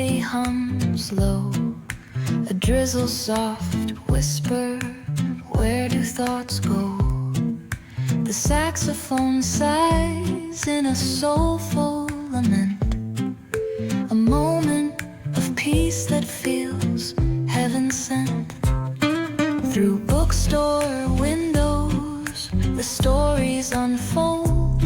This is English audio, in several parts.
coffee hums low, a drizzle soft whisper, where do thoughts go? The saxophone sighs in a soulful lament, a moment of peace that feels heaven sent. Through bookstore windows, the stories unfold.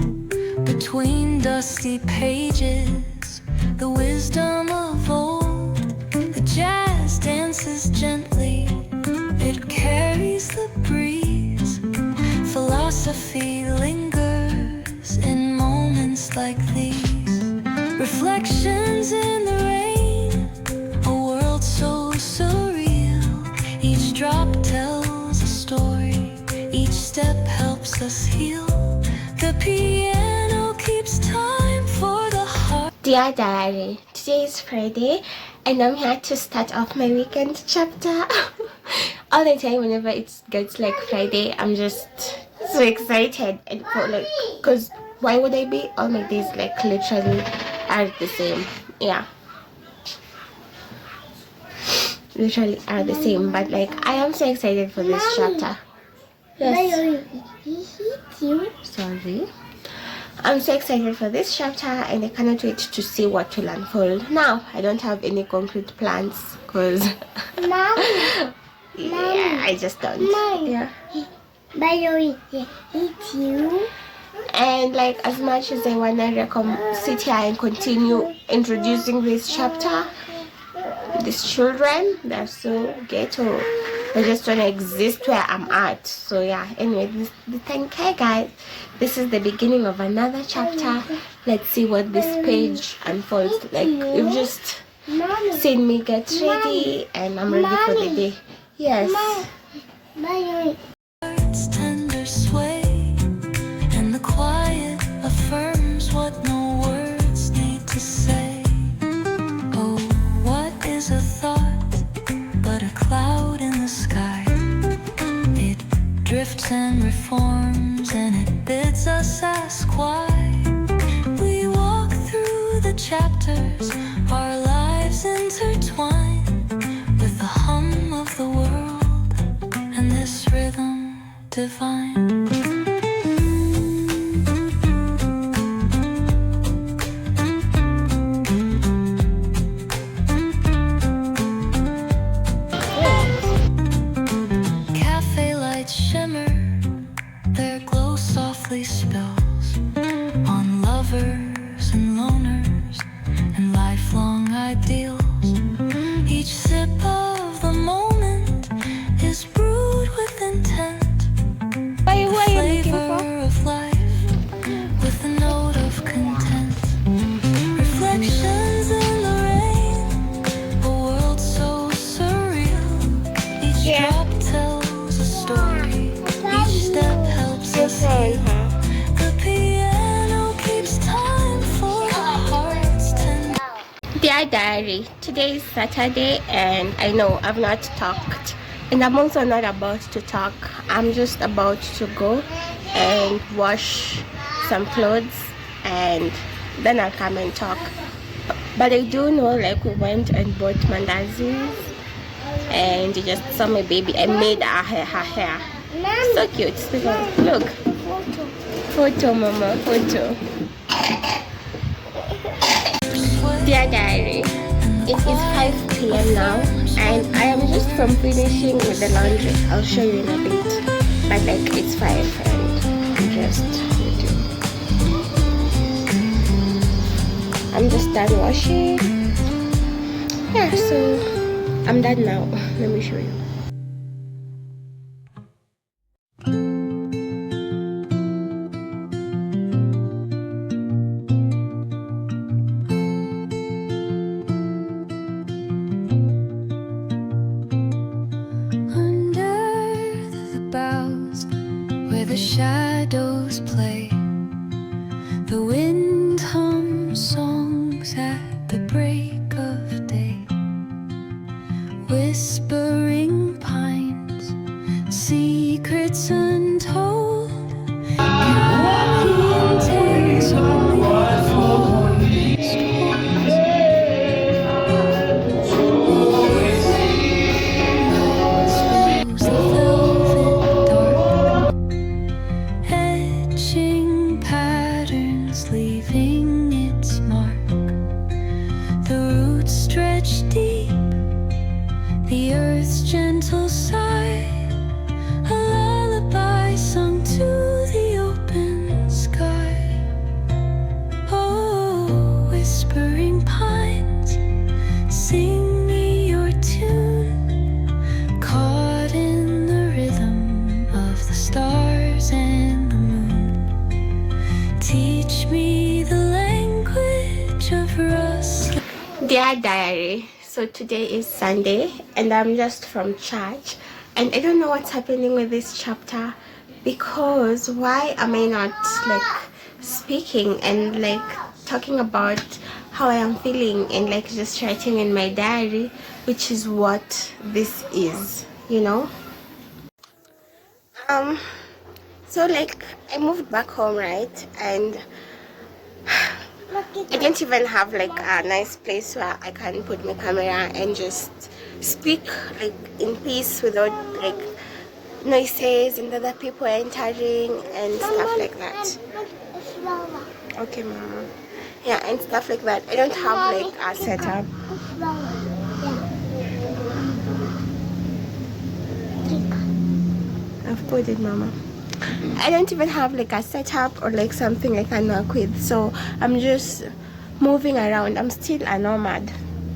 Between dusty pages, the wisdom of old. The jazz dances gently, it carries the breeze. Philosophy lingers in moments like these. Reflections in the rain, a world so surreal. Each drop tells a story, each step helps us heal. The piano keeps time for the heart. Dear Diary, today is Friday and I'm here to start off my weekend chapter. All the time whenever it gets like Friday, I'm just so excited and because why would I be? All my days like literally are the same. Yeah, literally are the same, but like I am so excited for this chapter. Yes. Sorry. I'm so excited for this chapter and I cannot wait to see what will unfold. Now, I don't have any concrete plans because yeah, I just don't. Yeah. By the way, it's you. And like as much as I wanna sit here and continue introducing this chapter, these children, they're so ghetto. I just want to exist where I'm at. So yeah, anyway, okay guys, this is the beginning of another chapter. Let's see what this page unfolds. Like, you've just seen me get ready and I'm ready for the day. Yes. Words tender sway, and the quiet affirms what no words need to say. Oh, what is a thought but a cloud in the sky? It drifts and reforms and it bids us ask why. We walk through the chapters, our lives intertwined with the hum of the world and this rhythm divine. Cafe lights shimmer, their glow softly spills on lovers and loners and lifelong ideals. Each sip of the moment is brewed with intent. What are you looking Flavor for? of life with a note of content. Reflections in the rain, a world so surreal. Each drop tells a story, each step helps us heal. The piano keeps time for our hearts tender. Dear Diary, today is Saturday and I know I've not talked and I'm also not about to talk. I'm just about to go and wash some clothes and then I'll come and talk. But I do know like we went and bought mandazis and you just saw my baby. I made her hair. So cute. Look. Photo, mama, photo. Dear Diary, it is 5 p.m. now and I am just from finishing with the laundry. I'll show you in a bit. But like it's 5 and I'm just done washing. Yeah, so I'm done now. Let me show you. Under the boughs where the shadows play, the wind hums songs at the break of day. Whispering pines, secrets untold, carrying tales only the forest holds. reach deep, the earth's gentle sigh, a lullaby sung to the open sky. Oh, whispering pines, sing me your tune, caught in the rhythm of the stars and the moon. Teach me the language of rust. Dear diary, so today is Sunday and I'm just from church and I don't know what's happening with this chapter, because why am I not like speaking and like talking about how I am feeling and like just writing in my diary, which is what this is, you know. So like I moved back home, right, and I don't even have like a nice place where I can put my camera and just speak like in peace without like noises and other people entering and stuff like that. Okay, mama. Yeah, and stuff like that. I don't have like a setup. I've put it, mama. I don't even have like a setup or like something I can work with, so I'm just moving around. I'm still a nomad.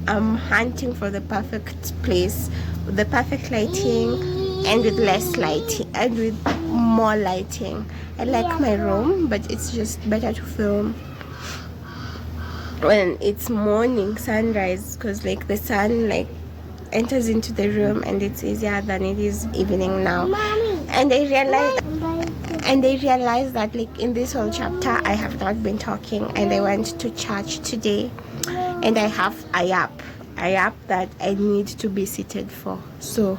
I'm hunting for the perfect place with the perfect lighting and with less lighting and with more lighting. I like my room, but it's just better to film when it's morning sunrise, because like the sun like enters into the room and it's easier than it is evening now. And I realized that like in this whole chapter I have not been talking, and I went to church today and I have a yap that I need to be seated for, so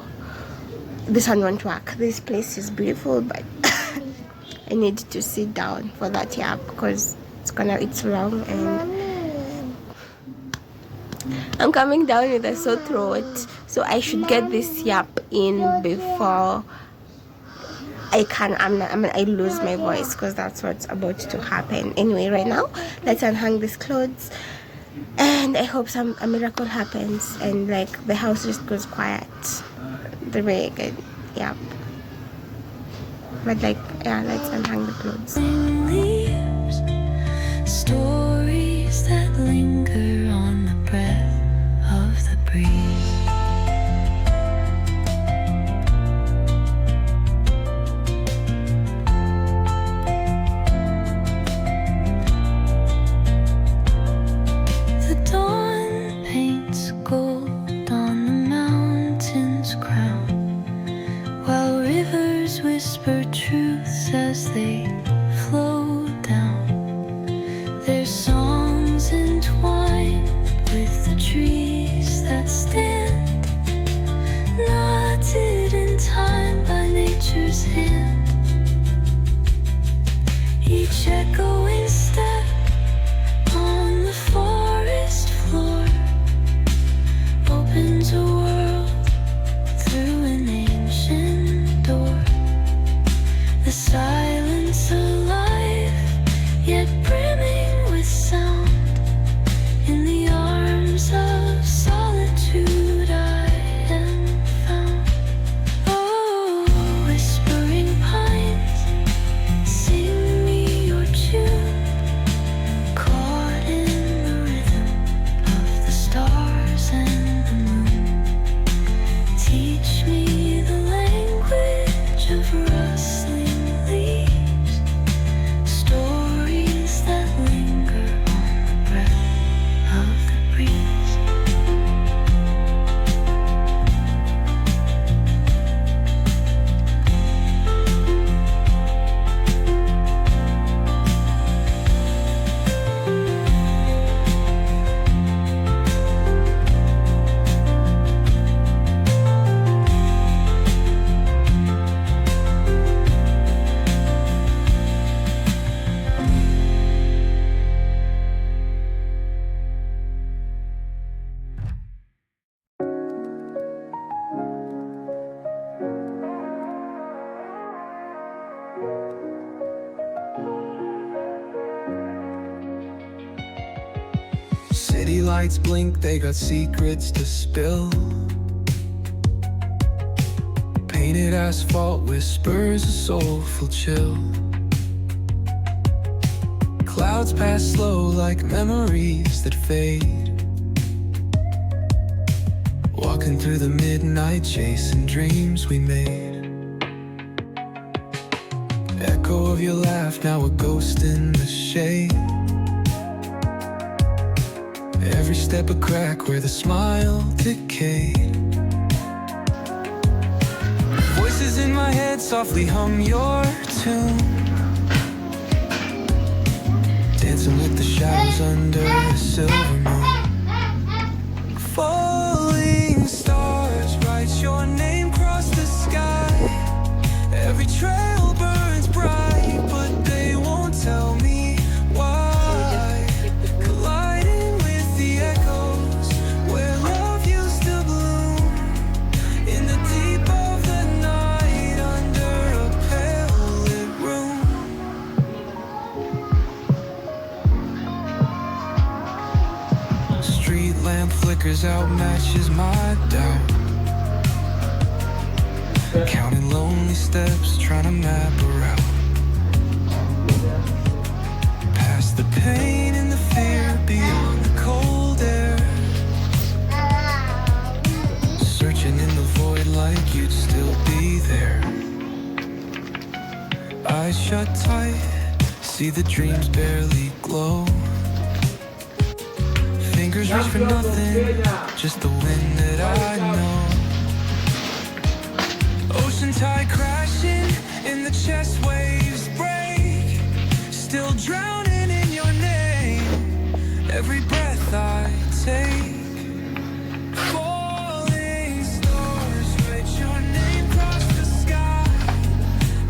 this one won't work. This place is beautiful, but I need to sit down for that yap because it's long and I'm coming down with a sore throat, so I should get this yap in before I lose my voice, because that's what's about to happen. Anyway, right now let's unhang these clothes and I hope a miracle happens and like the house just goes quiet the way I get. Yeah, but like, yeah, let's unhang the clothes. Leaves, stories that linger on the breath of the breeze. The dawn paints gold on the mountain's crown, while rivers whisper truths as they flow down. Their songs entwined with the trees that stand, knotted in time by nature's hand. Each echoing step on the forest floor opens a world through an ancient door. The silence alive, yet brimming with sound. In the arms of solitude I am found. Oh, whispering pines, sing me your tune, lights blink, they got secrets to spill. Painted asphalt whispers a soulful chill. Clouds pass slow like memories that fade. Walking through the midnight, chasing dreams we made. Echo of your laugh, now a ghost in the shade. Every step a crack where the smile decayed. Voices in my head softly hum your tune, dancing with the shadows under the silver moon. Falling stars write your name across the sky. Every trail burns bright, but they won't tell me why. Colliding with the echoes where love used to bloom, in the deep of the night under a pale lit room. Street lamp flickers out, matches my doubt. Counting lonely steps, trying to map a route. Past the pain and the fear, beyond the cold air. Searching in the void like you'd still be there. Eyes shut tight, see the dreams barely glow. Fingers reach for nothing, just the wind that I know. Ocean tide crashing, in the chest waves break. Still drowning in your name, every breath I take. Falling stars write your name across the sky.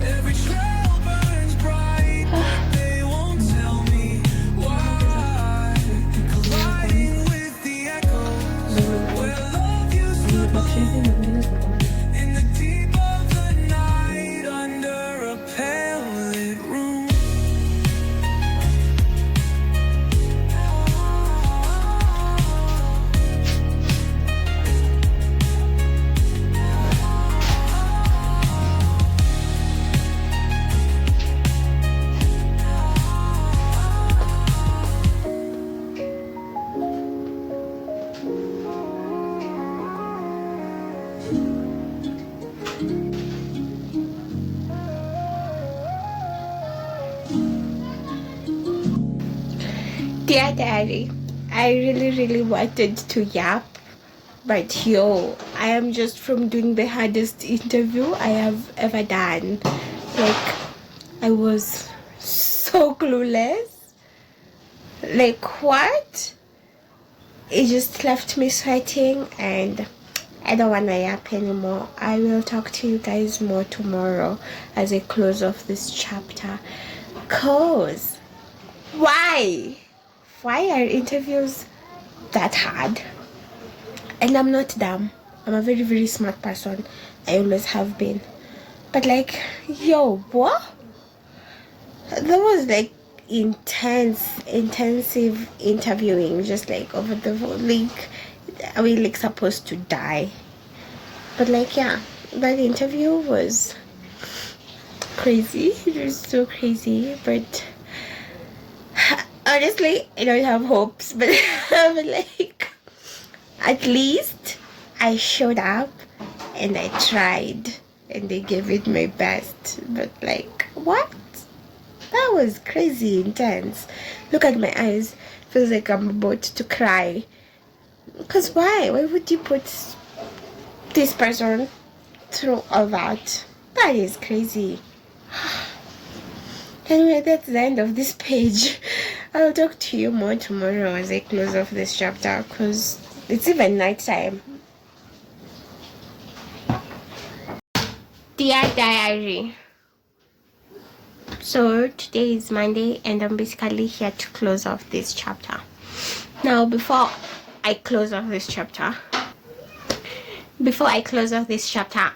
Every trail burns bright, but they won't tell me why. Colliding with the echoes where love used to bloom, in the deep of the night under a pale lit room. Dear Diary, I really wanted to yap, but yo, I am just from doing the hardest interview I have ever done. Like, I was so clueless. Like, what? It just left me sweating, and I don't want to yap anymore. I will talk to you guys more tomorrow as I close off this chapter. Cause why are interviews that hard? And I'm not dumb. I'm a very smart person. I always have been. But like, yo, what? That was like intensive interviewing, just like over the phone. Like, are we like supposed to die? But like, yeah, that interview was crazy. It was so crazy. But honestly, I don't have hopes. But I'm like, at least I showed up and I tried and they gave it my best. But like, what? That was crazy intense. Look at my eyes. Feels like I'm about to cry. Because why? Why would you put this person through all that? That is crazy. Anyway, that's the end of this page. I'll talk to you more tomorrow as I close off this chapter, because it's even night time. Dear Diary, so today is Monday and I'm basically here to close off this chapter. Now, before I close off this chapter,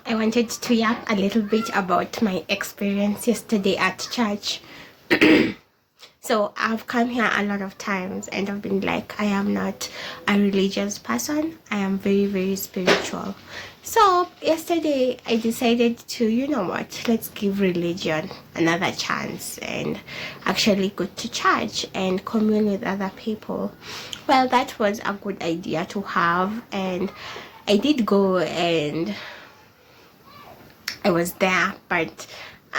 I wanted to yap a little bit about my experience yesterday at church. So I've come here a lot of times and I've been like, I am not a religious person. I am very, very spiritual. So yesterday I decided to, you know what, let's give religion another chance and actually go to church and commune with other people. Well, that was a good idea to have, and I did go and I was there, but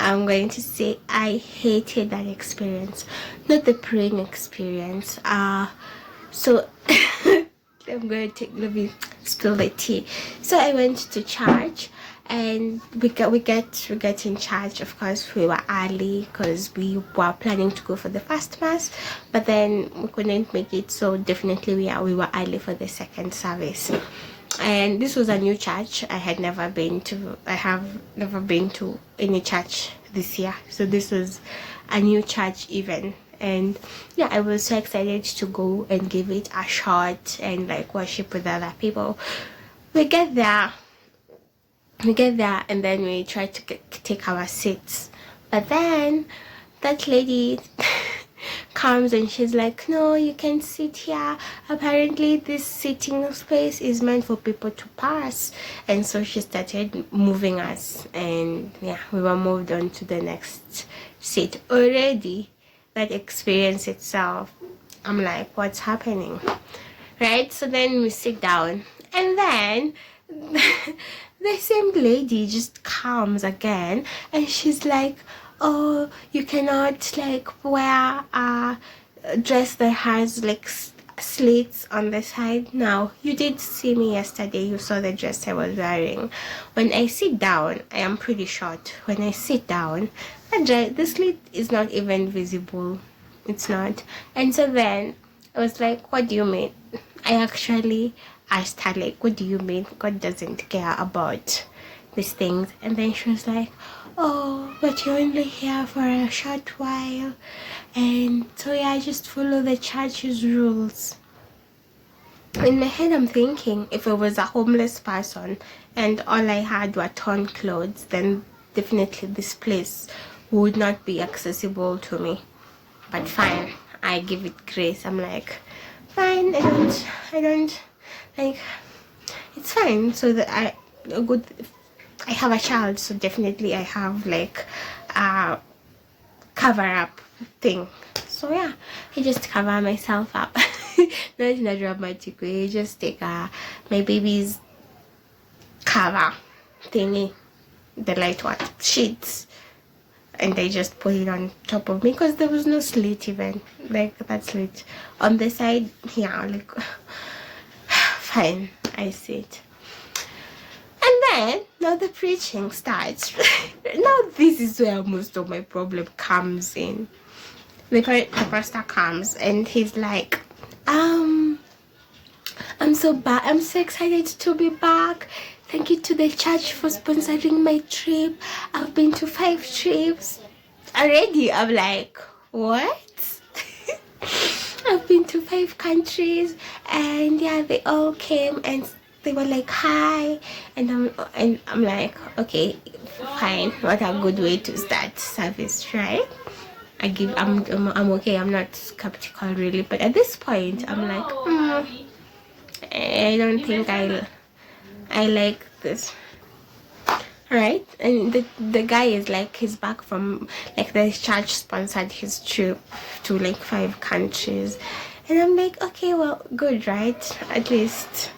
I'm going to say I hated that experience, not the praying experience. So let me spill the tea. So I went to church, and we get in church. Of course, we were early because we were planning to go for the first mass, but then we couldn't make it. So definitely we were early for the second service. And this was a new church. I have never been to any church this year, so this was a new church even. And yeah, I was so excited to go and give it a shot and like worship with other people. We get there, and then we try to take our seats, but then that lady comes and she's like, no, you can sit here. Apparently this sitting space is meant for people to pass. And so she started moving us, and yeah, we were moved on to the next seat. Already that experience itself, I'm like, what's happening, right? So then we sit down, and then the same lady just comes again, and she's like, oh, you cannot like wear a dress that has like slits on the side. Now, you did see me yesterday, you saw the dress I was wearing. When I sit down, I am pretty short. When I sit down, the slit is not even visible. It's not. And so then I was like, what do you mean? I actually asked her, like, what do you mean God doesn't care about these things? And then she was like, oh, but you're only here for a short while, and so yeah, just follow the church's rules. In my head, I'm thinking, if I was a homeless person and all I had were torn clothes, then definitely this place would not be accessible to me. But fine, I give it grace. I'm like, fine, I don't like, it's fine. So that I have a child, so definitely I have like a cover up thing. So yeah, I just cover myself up. Not in a dramatic way. I just take my baby's cover thingy, the light one sheets, and I just put it on top of me because there was no slit even, like that slit on the side. Yeah, like fine, I sit. And then now the preaching starts. Now this is where most of my problem comes in. The pastor comes and he's like, I'm so excited to be back. Thank you to the church for sponsoring my trip. I've been to 5 trips already. I'm like, what? I've been to 5 countries, and yeah, they all came and they were like, hi, and I'm like, okay, fine, what a good way to start service, right? I'm okay. I'm not skeptical really, but at this point I'm like, I don't think I like this, right? And the guy is like, he's back from like the church sponsored his trip to like 5 countries, and I'm like, okay, well, good, right? At least,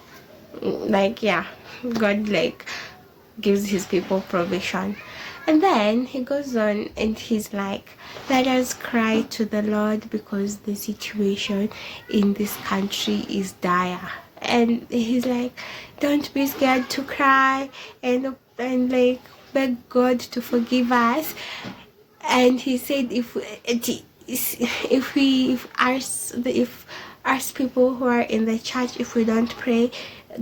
like, yeah, God like gives his people provision. And then he goes on and he's like, let us cry to the Lord because the situation in this country is dire. And he's like, don't be scared to cry, and like beg God to forgive us. And he said, if us people who are in the church, if we don't pray,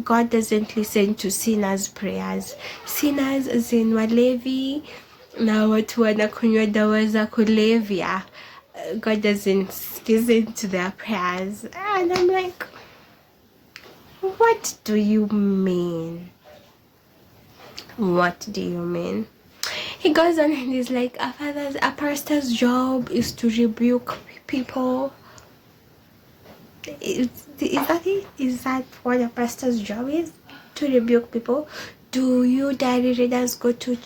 God doesn't listen to sinners' prayers. Sinners as in walevi na watu wanakunywa dawa za kulevya. God doesn't listen to their prayers. And I'm like, what do you mean? What do you mean? he goes on and he's like, a pastor's job is to rebuke people. Is that it? Is that what a pastor's job is? To rebuke people? Do you diary readers go to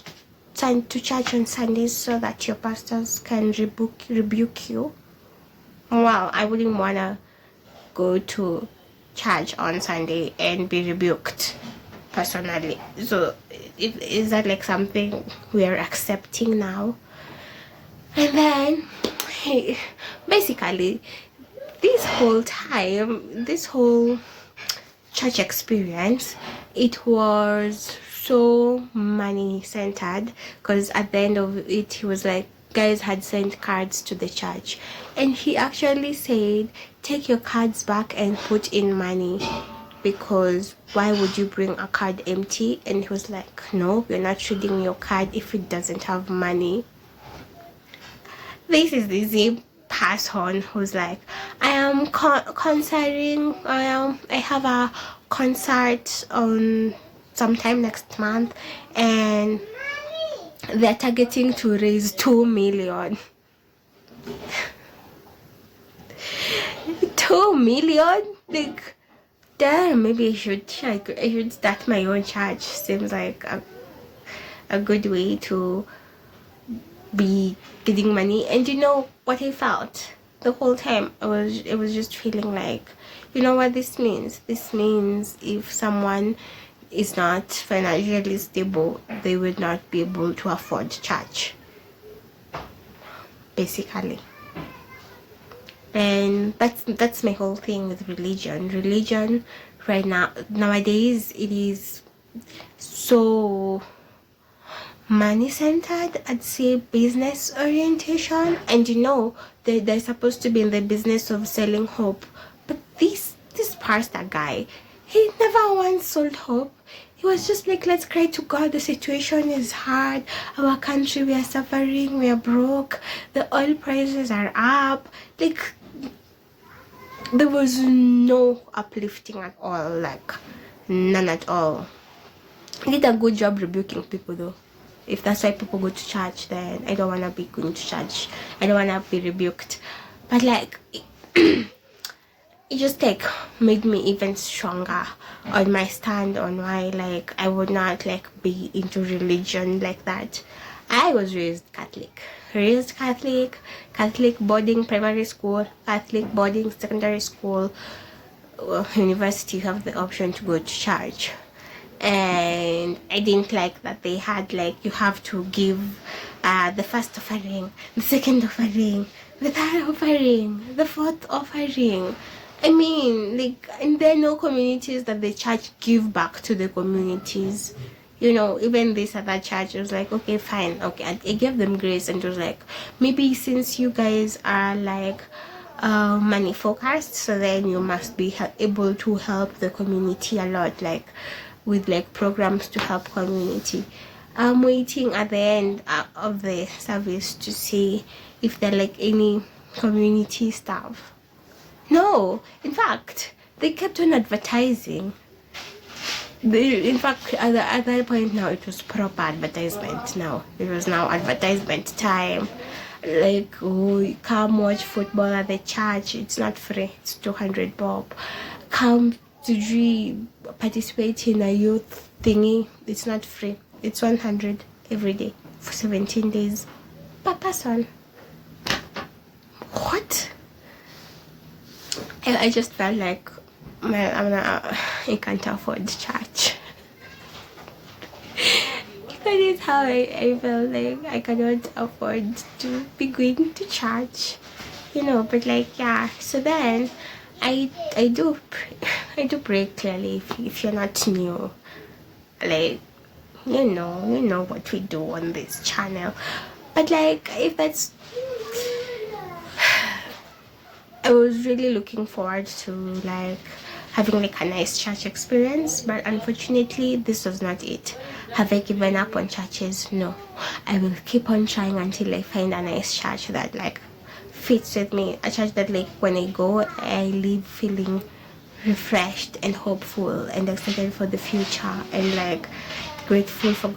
church on Sundays so that your pastors can rebuke you? Well, I wouldn't wanna go to church on Sunday and be rebuked personally. So is that like something we are accepting now? And then basically this whole time, this whole church experience, it was so money centered, because at the end of it he was like, guys had sent cards to the church and he actually said, take your cards back and put in money, because why would you bring a card empty? And he was like, no, you're not reading your card if it doesn't have money. This is the same person who's like, I am considering, I have a concert on sometime next month and they're targeting to raise 2 million. 2 million? Like, damn, maybe I should start my own church. Seems like a good way to be getting money. And you know what I felt the whole time? It was just feeling like, you know what this means? This means if someone is not financially stable, they would not be able to afford church, basically. And that's my whole thing with religion right now. Nowadays it is so money centered. I'd say business orientation, and you know they're supposed to be in the business of selling hope, but this pastor guy, he never once sold hope. He was just like, let's cry to God, the situation is hard, our country, we are suffering, we are broke, the oil prices are up. Like, there was no uplifting at all, like none at all. He did a good job rebuking people though. If that's why people go to church, then I don't want to be going to church. I don't want to be rebuked. But like, it just like made me even stronger on my stand on why like I would not like be into religion like that. I was raised Catholic, Catholic boarding primary school, Catholic boarding secondary school, university. You have the option to go to church. And I didn't like that they had like, you have to give the first offering, the second offering, the third offering, the fourth offering. I mean, like, and there are no communities that the church give back to the communities. You know, even this other church was like, okay, fine, okay, I gave them grace, and it was like, maybe since you guys are like money focused, so then you must be able to help the community a lot, like with like programs to help community. I'm waiting at the end of the service to see if there like any community stuff. No, in fact, they kept on advertising. In fact, at that point now, it was proper advertisement. Now it was now advertisement time. Like, oh, come watch football at the church. It's not free. It's 200 bob. Come to participate in a youth thingy. It's not free. It's 100 every day for 17 days per person. What? I just felt like, I can't afford church. That is how I felt like I cannot afford to be going to church, you know. But like, yeah, so then I do pray clearly. If you're not new, like, you know what we do on this channel. But like, if that's, I was really looking forward to like having like a nice church experience, but unfortunately this was not it. Have I given up on churches? No. I will keep on trying until I find a nice church that like fits with me, a church that like when I go I leave feeling refreshed and hopeful and excited for the future and like grateful for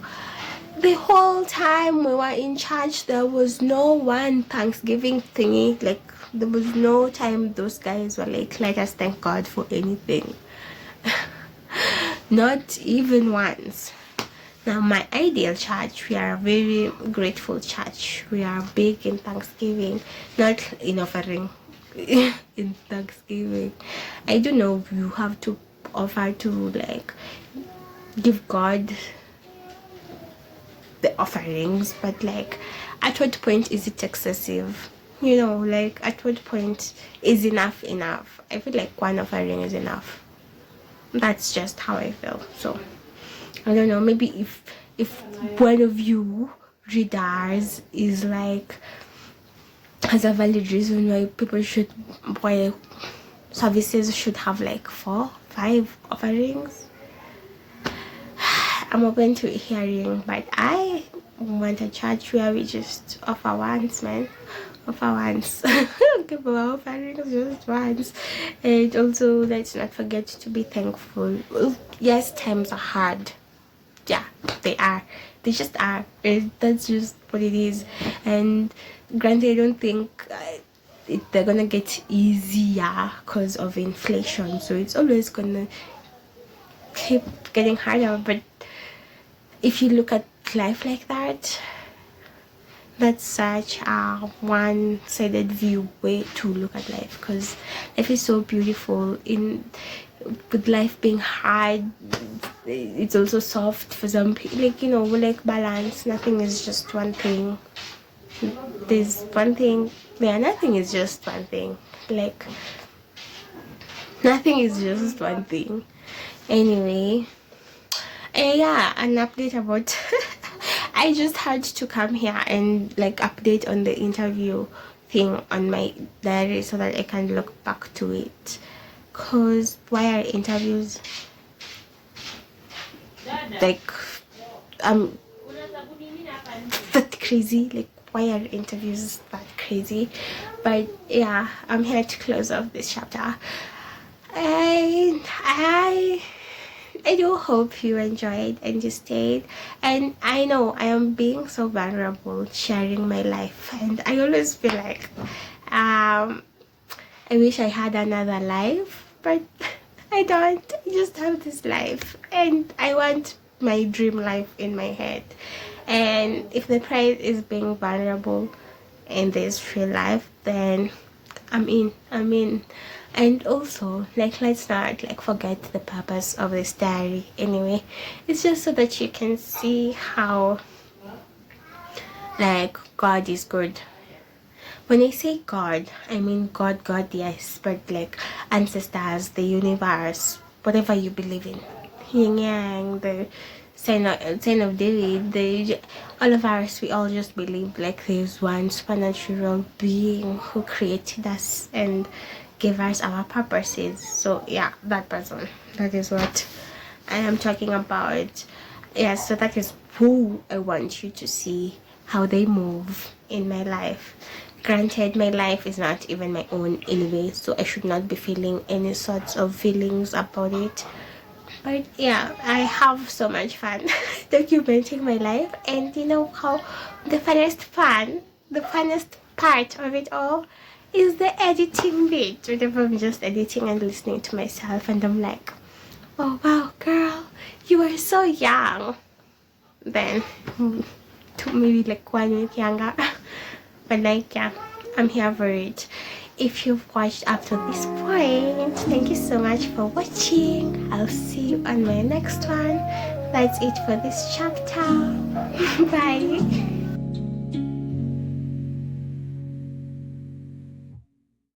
the whole time we were in church, there was no one Thanksgiving thingy. Like, there was no time those guys were like, let us thank God for anything. Not even once. Now, my ideal church, we are a very grateful church. We are big in Thanksgiving, not in offering. In Thanksgiving, I don't know, you have to offer to like give God the offerings, but like at what point is it excessive? You know, like at what point is enough? I feel like one offering is enough. That's just how I feel. So I don't know, maybe if one of you readers is like has a valid reason why services should have like 4-5 offerings, I'm open to hearing, but I want a church where we just offer once, man. Offer once. Give our offerings just once. And also, let's not forget to be thankful. Yes, times are hard. Yeah, they are. They just are. That's just what it is. And granted, I don't think they're gonna get easier because of inflation. So it's always gonna keep getting harder. But if you look at life like that, that's such a one-sided view way to look at life, because life is so beautiful. With life being hard, it's also soft for some people. Like, you know, we like balance. Nothing is just one thing. There's one thing. Yeah, nothing is just one thing. Like, nothing is just one thing. Anyway, yeah, an update about I just had to come here and like update on the interview thing on my diary so that I can look back to it. Cause why are interviews like that crazy? Like, why are interviews that crazy? But yeah, I'm here to close off this chapter. I do hope you enjoyed and you stayed. And I know I am being so vulnerable sharing my life, and I always feel like I wish I had another life, but I don't. I just have this life, and I want my dream life in my head. And if the price is being vulnerable in this real life, then I'm in. And also, like, let's not like forget the purpose of this diary. Anyway, it's just so that you can see how like God is good. When I say God, I mean God, yes, but like ancestors, the universe, whatever you believe in, yin yang, the sign of David, all of us, we all just believe like there's one supernatural being who created us and gave us our purposes. So yeah, that person, that is what I am talking about. Yeah, so that is who I want you to see, how they move in my life. Granted, my life is not even my own anyway, so I should not be feeling any sorts of feelings about it. But yeah, I have so much fun documenting my life. And you know how the funnest part of it all is the editing bit. Whenever I'm just editing and listening to myself, and I'm like, oh wow, girl, you are so young. Then to maybe like 1 week younger. But like, yeah, I'm here for it. If you've watched up to this point, thank you so much for watching. I'll see you on my next one. That's it for this chapter. Bye.